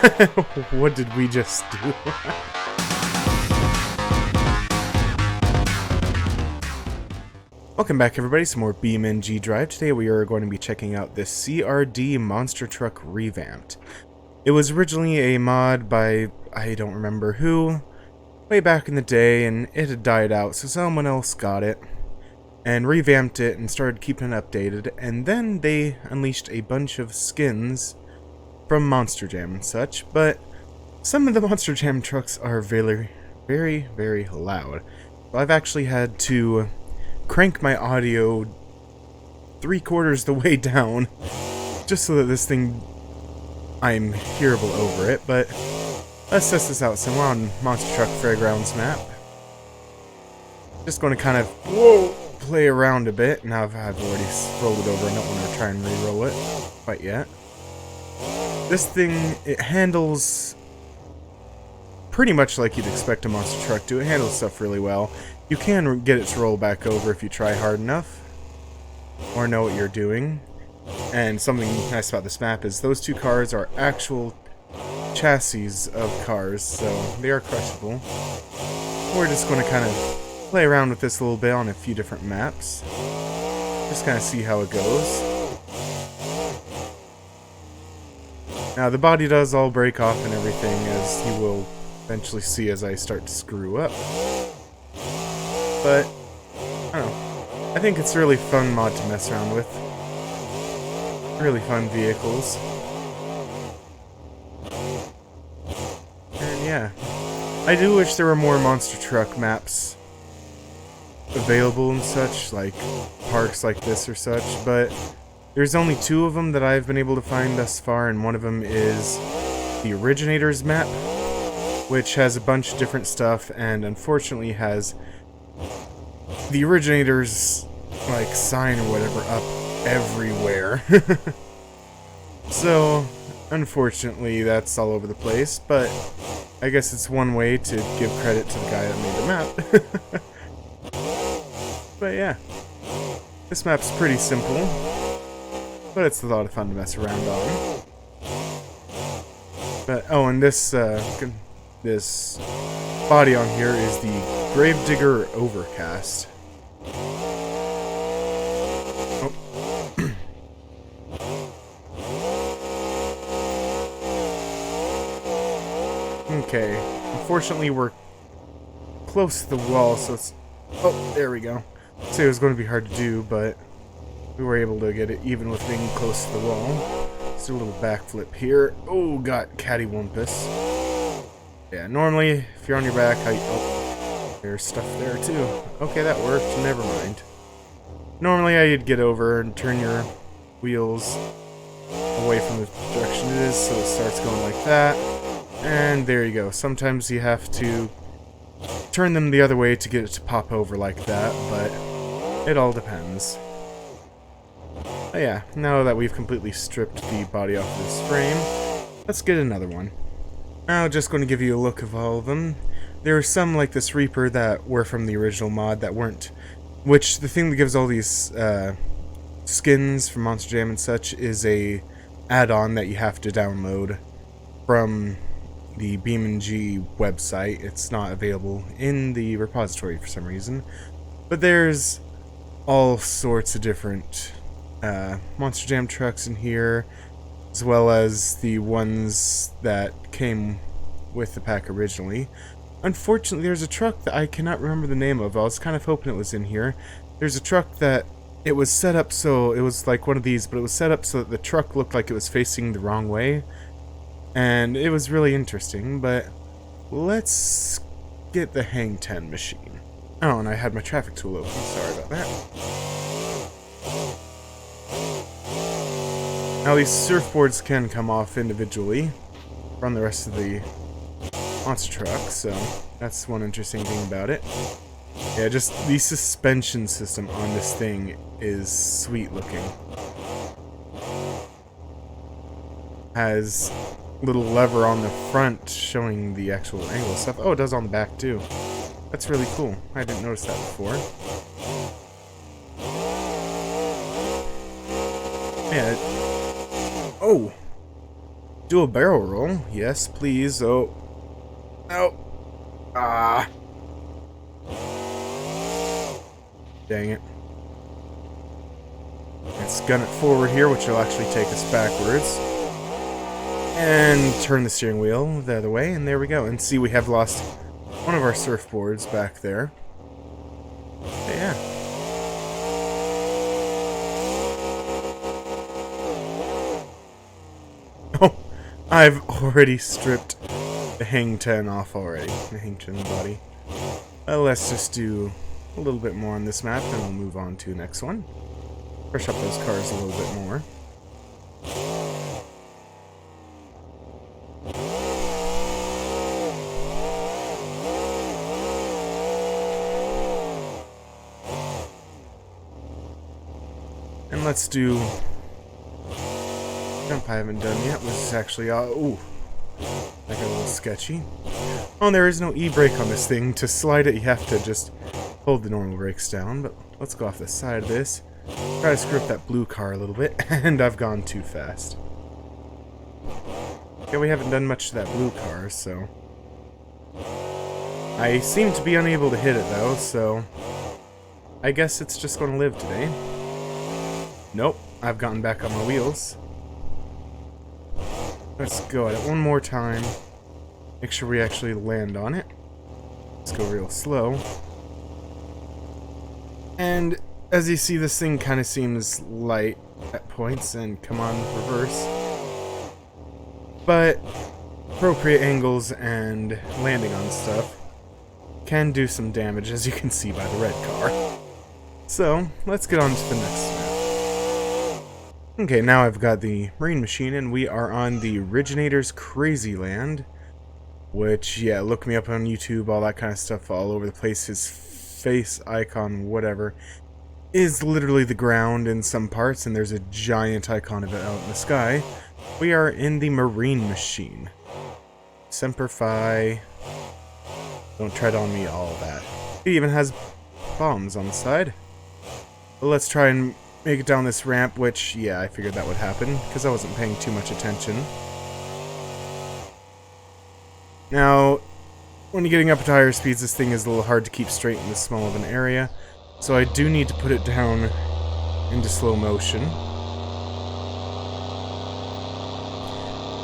What did we just do? Welcome back, everybody. Some more BeamNG.Drive. Today we are going to be checking out this CRD Monster Truck revamped. It was originally a mod by, I don't remember who, way back in the day, and it had died out, so someone else got it and revamped it and started keeping it updated, and then they unleashed a bunch of skins from Monster Jam and such, but some of the Monster Jam trucks are very, very loud. So I've actually had to crank my audio 3/4 the way down just so that this thing, I'm hearable over it, but let's test this out. So we're on Monster Truck Fairgrounds map. Just going to kind of play around a bit. Now I've already rolled it over. I don't want to try and re-roll it quite yet. This thing, it handles pretty much like you'd expect a monster truck to. It handles stuff really well. You can get it to roll back over if you try hard enough or know what you're doing. And something nice about this map is those two cars are actual chassis of cars, so they are crushable. We're just going to kind of play around with this a little bit on a few different maps. Just kind of see how it goes. Now the body does all break off and everything, as you will eventually see as I start to screw up. But, I don't know. I think it's a really fun mod to mess around with. Really fun vehicles. And yeah. I do wish there were more monster truck maps available and such, like parks like this or such, but there's only 2 of them that I've been able to find thus far, and one of them is the Originators map, which has a bunch of different stuff, and unfortunately has the Originators, like, sign or whatever up everywhere. So, unfortunately, that's all over the place, but I guess it's one way to give credit to the guy that made the map. But yeah, this map's pretty simple, but it's a lot of fun to mess around on. But, oh, and this body on here is the Gravedigger Overcast. Oh. Okay, unfortunately we're close to the wall, so it's... Oh, there we go. I'd say it was going to be hard to do, but we were able to get it even with being close to the wall. Let's do a little backflip here. Oh, got cattywampus. Yeah, normally, if you're on your back, oh, there's stuff there too. Okay, that worked. Never mind. Normally, I'd get over and turn your wheels away from the direction it is, so it starts going like that. And there you go. Sometimes you have to turn them the other way to get it to pop over like that, but it all depends. But yeah, now that we've completely stripped the body off of this frame, let's get another one. Now, just going to give you a look of all of them. There are some, like this Reaper, that were from the original mod that weren't, which the thing that gives all these skins from Monster Jam and such is a add-on that you have to download from the BeamNG website. It's not available in the repository for some reason. But there's all sorts of different Monster Jam trucks in here, as well as the ones that came with the pack originally. Unfortunately, there's a truck that I cannot remember the name of. I was kind of hoping it was in here. There's a truck that it was set up so it was like one of these, but it was set up so that the truck looked like it was facing the wrong way. And it was really interesting, but let's get the Hang 10 machine. Oh, and I had my traffic tool open. Sorry about that. Now, these surfboards can come off individually from the rest of the monster truck, so that's one interesting thing about it. Yeah, just the suspension system on this thing is sweet looking. Has little lever on the front showing the actual angle stuff. Oh, it does on the back too. That's really cool. I didn't notice that before. Yeah. Oh! Do a barrel roll. Yes, please. Oh. No. Ah. Dang it. Let's gun it forward here, which will actually take us backwards. And turn the steering wheel the other way, and there we go. And see, we have lost one of our surfboards back there. But yeah. Oh, I've already stripped the hang 10 off already. The hang 10 body. Let's just do a little bit more on this map, and we'll move on to the next one. Brush up those cars a little bit more. And let's do jump I haven't done yet, which is actually ooh, that got a little sketchy. Oh, there is no e-brake on this thing. To slide it, you have to just hold the normal brakes down. But let's go off the side of this. Try to screw up that blue car a little bit, and I've gone too fast. Yeah, we haven't done much to that blue car, so I seem to be unable to hit it though, so I guess it's just going to live today. Nope, I've gotten back on my wheels. Let's go at it one more time. Make sure we actually land on it. Let's go real slow. And as you see, this thing kind of seems light at points, and come on, reverse. But appropriate angles and landing on stuff can do some damage, as you can see by the red car. So, let's get on to the next map. Okay, now I've got the marine machine, and we are on the Originator's Crazy Land. Which, yeah, look me up on YouTube, all that kind of stuff all over the place. His face icon, whatever, is literally the ground in some parts, and there's a giant icon of it out in the sky. We are in the marine machine. Semper Fi. Don't tread on me, all that. It even has bombs on the side. But let's try and make it down this ramp, which, yeah, I figured that would happen, because I wasn't paying too much attention. Now, when you're getting up at higher speeds, this thing is a little hard to keep straight in this small of an area, so I do need to put it down into slow motion.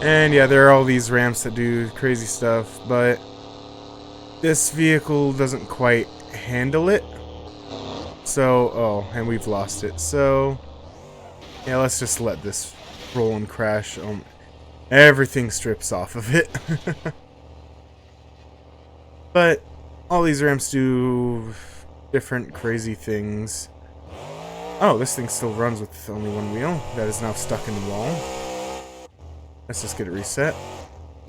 And yeah, there are all these ramps that do crazy stuff, but this vehicle doesn't quite handle it. So, oh, and we've lost it. So, yeah, let's just let this roll and crash. Everything strips off of it. But all these ramps do different crazy things. Oh, this thing still runs with only one wheel. That is now stuck in the wall. Let's just get it reset.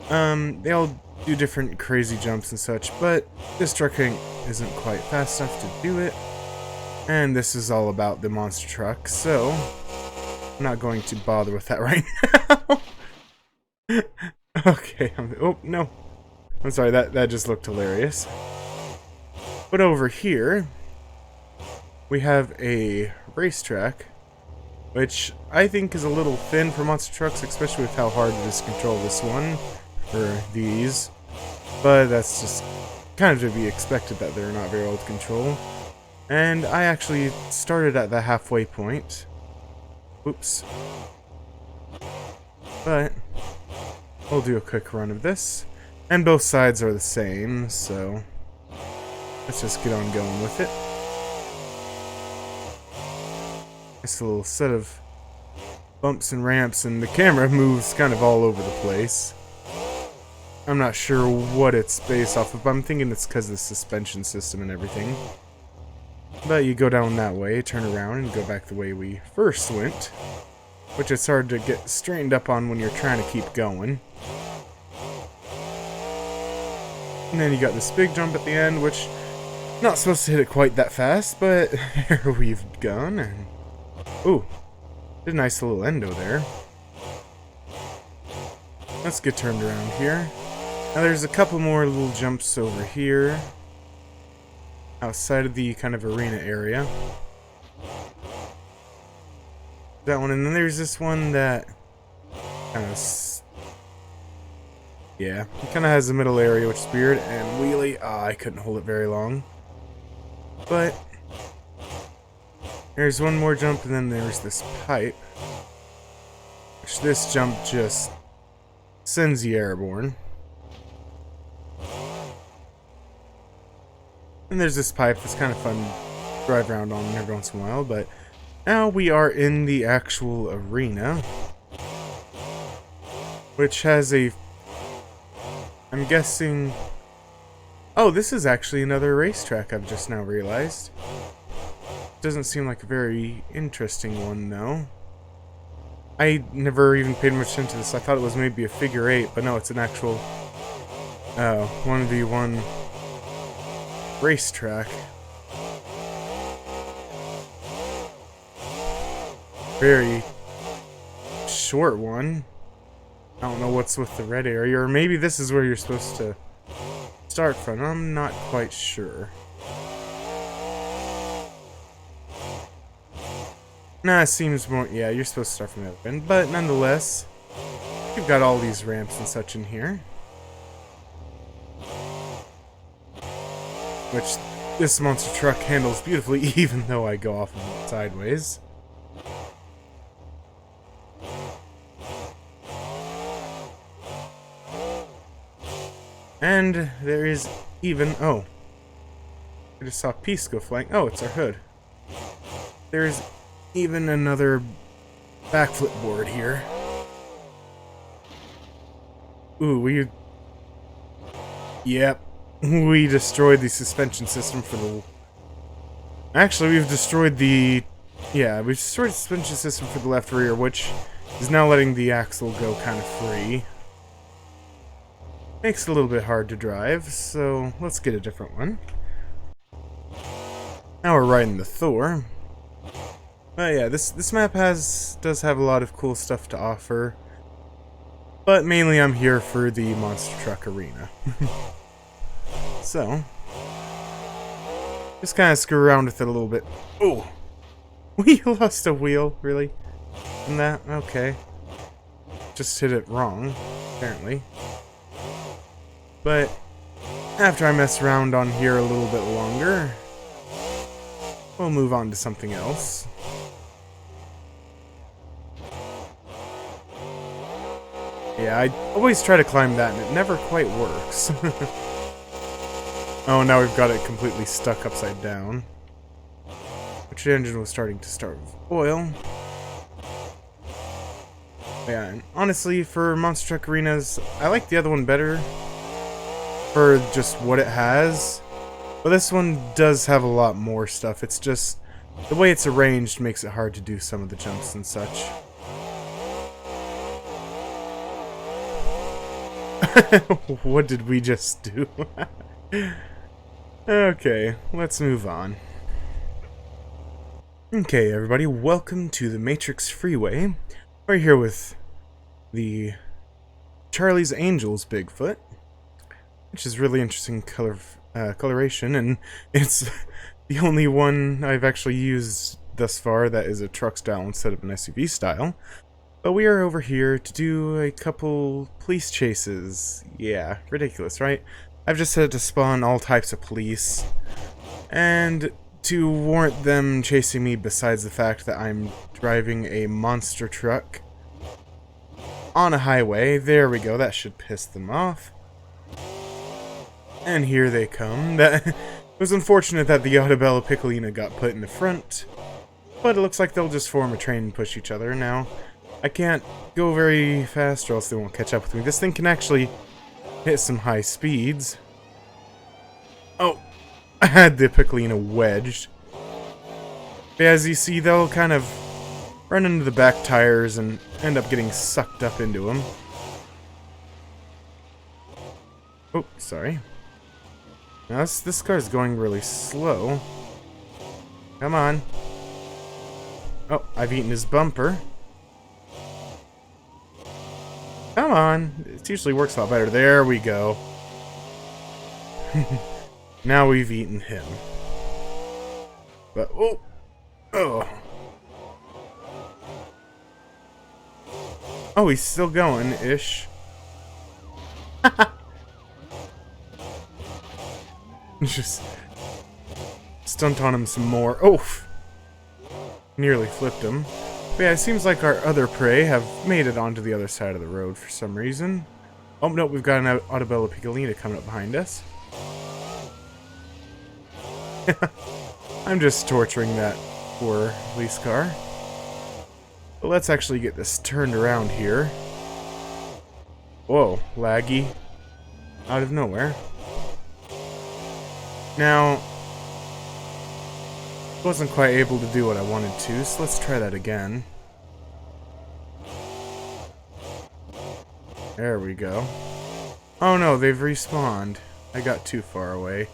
They all do different crazy jumps and such, but this truck isn't quite fast enough to do it. And this is all about the monster truck, so I'm not going to bother with that right now. Okay, oh, no. I'm sorry, that just looked hilarious. But over here, we have a racetrack, which I think is a little thin for monster trucks, especially with how hard it is to control this one, or these. But that's just kind of to be expected that they're not very well to control. And I actually started at the halfway point. Oops. But we'll do a quick run of this. And both sides are the same, so let's just get on going with it. It's a little set of bumps and ramps, and the camera moves kind of all over the place. I'm not sure what it's based off of, but I'm thinking it's because of the suspension system and everything. But you go down that way, turn around, and go back the way we first went, which is hard to get straightened up on when you're trying to keep going. And then you got this big jump at the end, which not supposed to hit it quite that fast, but here we've gone. And ooh, did a nice little endo there. Let's get turned around here. Now there's a couple more little jumps over here, outside of the kind of arena area. That one, and then there's this one that kind of Yeah, it kind of has a middle area, which is weird, and wheelie. Ah, I couldn't hold it very long. But there's one more jump, and then there's this pipe. Which this jump just sends you airborne. And there's this pipe that's kind of fun to drive around on every once in a while, but now we are in the actual arena, which has a... I'm guessing... Oh, this is actually another racetrack, I've just now realized. Doesn't seem like a very interesting one, though. I never even paid much attention to this. I thought it was maybe a figure 8, but no, it's an actual 1v1 racetrack. Very short one. I don't know what's with the red area, or maybe this is where you're supposed to start from. I'm not quite sure. Nah, it seems more... Yeah, you're supposed to start from the other end, but nonetheless, you've got all these ramps and such in here. Which this monster truck handles beautifully, even though I go off of it sideways. And there is even... Oh. I just saw a piece go flying. Oh, it's our hood. There's even another backflip board here. Ooh, we... Yep. We destroyed the suspension system for the... Actually, we've destroyed the... Yeah, we've destroyed the suspension system for the left rear, which is now letting the axle go kind of free. Makes it a little bit hard to drive, so let's get a different one. Now we're riding the Thor. But yeah, this map does have a lot of cool stuff to offer. But mainly I'm here for the monster truck arena. So, just kind of screw around with it a little bit. Oh! We lost a wheel, really? And that? Okay. Just hit it wrong, apparently. But, after I mess around on here a little bit longer, we'll move on to something else. Yeah, I always try to climb that, and it never quite works. Oh, now we've got it completely stuck upside down. Which engine was starting to start with oil. Yeah, and honestly, for Monster Truck Arenas, I like the other one better for just what it has. But this one does have a lot more stuff. It's just, the way it's arranged makes it hard to do some of the jumps and such. What did we just do? Okay, let's move on. Okay, everybody, welcome to the Matrix Freeway. We're here with the Charlie's Angels Bigfoot, which is really interesting coloration, and it's the only one I've actually used thus far that is a truck style instead of an SUV style. But we are over here to do a couple police chases. Yeah, ridiculous, right? I've just had to spawn all types of police, and to warrant them chasing me besides the fact that I'm driving a monster truck on a highway. There we go, that should piss them off. And here they come. It was unfortunate that the Autabella Piccolina got put in the front, but it looks like they'll just form a train and push each other now. I can't go very fast or else they won't catch up with me. This thing can actually hit some high speeds. Oh, I had the Piccolina wedged. But as you see, they'll kind of run into the back tires and end up getting sucked up into them. Oh, sorry. Now this car's going really slow. Come on. Oh, I've eaten his bumper. Come on. It usually works a lot better. There we go. Now we've eaten him. But, oh. Oh. Oh, he's still going-ish. Just stunt on him some more. Oh! Nearly flipped him. But yeah, it seems like our other prey have made it onto the other side of the road for some reason. Oh, no, we've got an Autobella Piccolina coming up behind us. I'm just torturing that poor police car. But let's actually get this turned around here. Whoa, laggy. Out of nowhere. Now, wasn't quite able to do what I wanted to, so let's try that again. There we go. Oh no, they've respawned. I got too far away.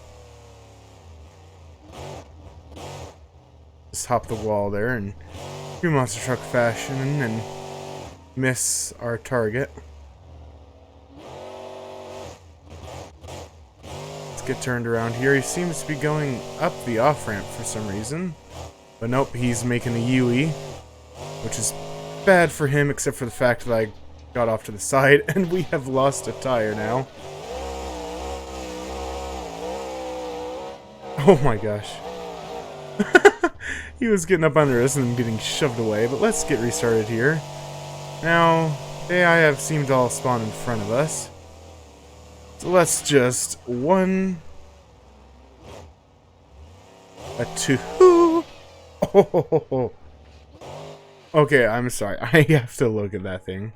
Just hop the wall there and do monster truck fashion and miss our target. Let's get turned around here. He seems to be going up the off-ramp for some reason. But nope, he's making a U-E, which is bad for him except for the fact that I got off to the side and we have lost a tire now. Oh my gosh. He was getting up under us and getting shoved away, but let's get restarted here. Now, AI have seemed to all spawn in front of us. So let's just a two. Oh. Okay, I'm sorry. I have to look at that thing.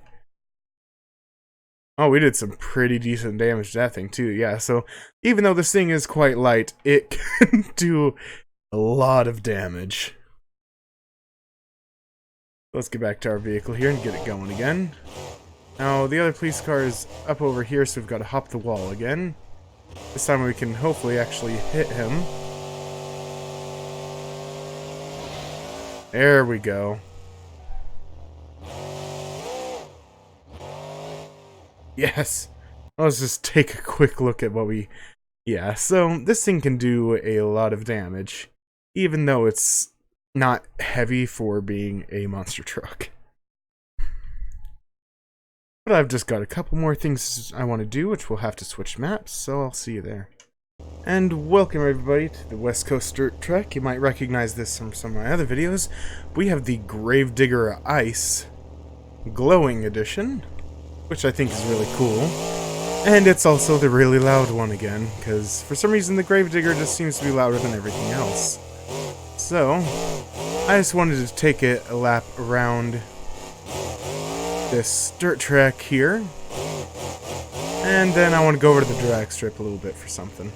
Oh, we did some pretty decent damage to that thing too. Yeah, so even though this thing is quite light, it can do a lot of damage. Let's get back to our vehicle here and get it going again. Now, the other police car is up over here, so we've got to hop the wall again. This time we can hopefully actually hit him. There we go. Yes! Let's just take a quick look at what we... Yeah, so this thing can do a lot of damage, even though it's not heavy for being a monster truck. But I've just got a couple more things I want to do, which we'll have to switch maps, so I'll see you there. And welcome everybody to the West Coast Dirt Trek. You might recognize this from some of my other videos. We have the Gravedigger Ice Glowing Edition, which I think is really cool. And it's also the really loud one again, because for some reason the Gravedigger just seems to be louder than everything else. So, I just wanted to take it a lap around this dirt track here. And then I want to go over to the drag strip a little bit for something.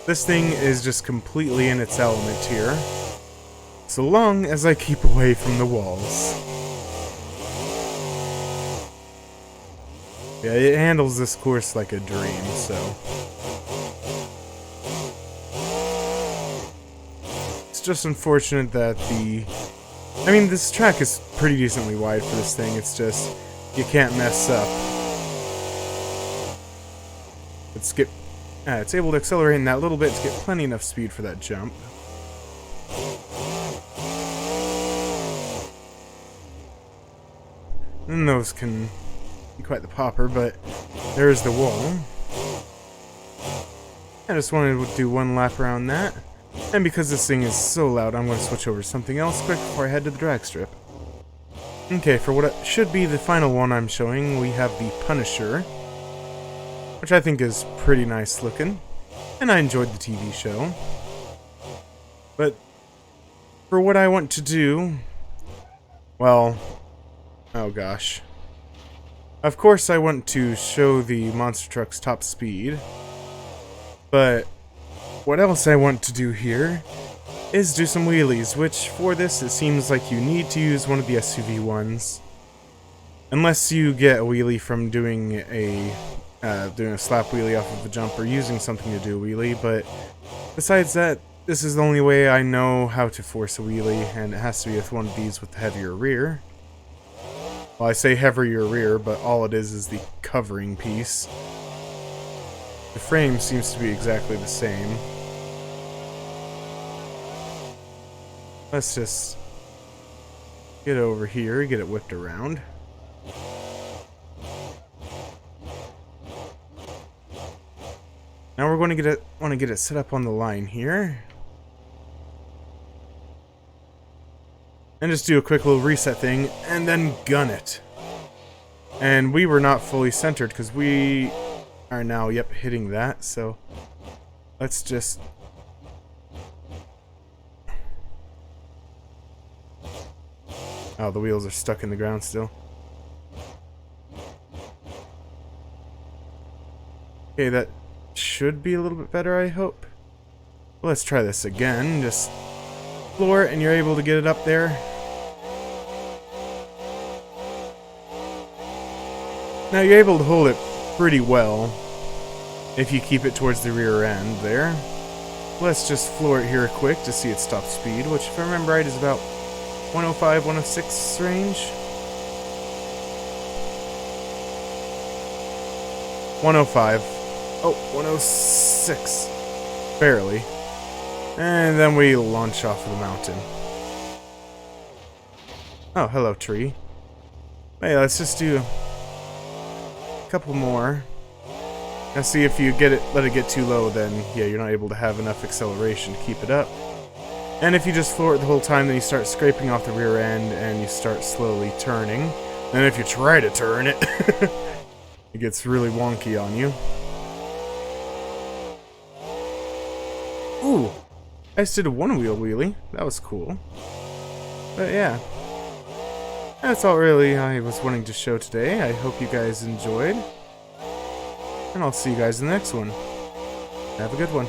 This thing is just completely in its element here, so long as I keep away from the walls. Yeah, it handles this course like a dream, so... It's just unfortunate that I mean, this track is pretty decently wide for this thing, it's just... You can't mess up. It's able to accelerate in that little bit to get plenty enough speed for that jump. And those can be quite the popper, but there's the wall. I just wanted to do one lap around that. And because this thing is so loud, I'm going to switch over to something else quick before I head to the drag strip. Okay, for what should be the final one I'm showing, we have the Punisher, which I think is pretty nice looking, and I enjoyed the TV show. But for what I want to do, well, oh gosh. Of course I want to show the monster truck's top speed, but what else I want to do here is do some wheelies, which for this it seems like you need to use one of the SUV ones. Unless you get a wheelie from doing a slap wheelie off of the jump or using something to do a wheelie, but besides that, this is the only way I know how to force a wheelie, and it has to be with one of these with the heavier rear. Well, I say heavier rear, but all it is the covering piece. The frame seems to be exactly the same. Let's just get over here, get it whipped around. we're going to want to get it set up on the line here. And just do a quick little reset thing, and then gun it. And we were not fully centered, because we are now, yep, hitting that, so let's just... Oh, the wheels are stuck in the ground still. Okay, that should be a little bit better, I hope. Let's try this again. Just floor it, and you're able to get it up there. Now, you're able to hold it pretty well if you keep it towards the rear end there. Let's just floor it here quick to see its top speed, which, if I remember right, is about 105, 106 range. 105. Oh, 106. Barely. And then we launch off of the mountain. Oh, hello, tree. Hey, let's just do a couple more. Now see if you let it get too low, then yeah, you're not able to have enough acceleration to keep it up. And if you just floor it the whole time, then you start scraping off the rear end and you start slowly turning. And if you try to turn it, it gets really wonky on you. Ooh, I just did a one-wheel wheelie. That was cool. But yeah, that's all really I was wanting to show today. I hope you guys enjoyed. And I'll see you guys in the next one. Have a good one.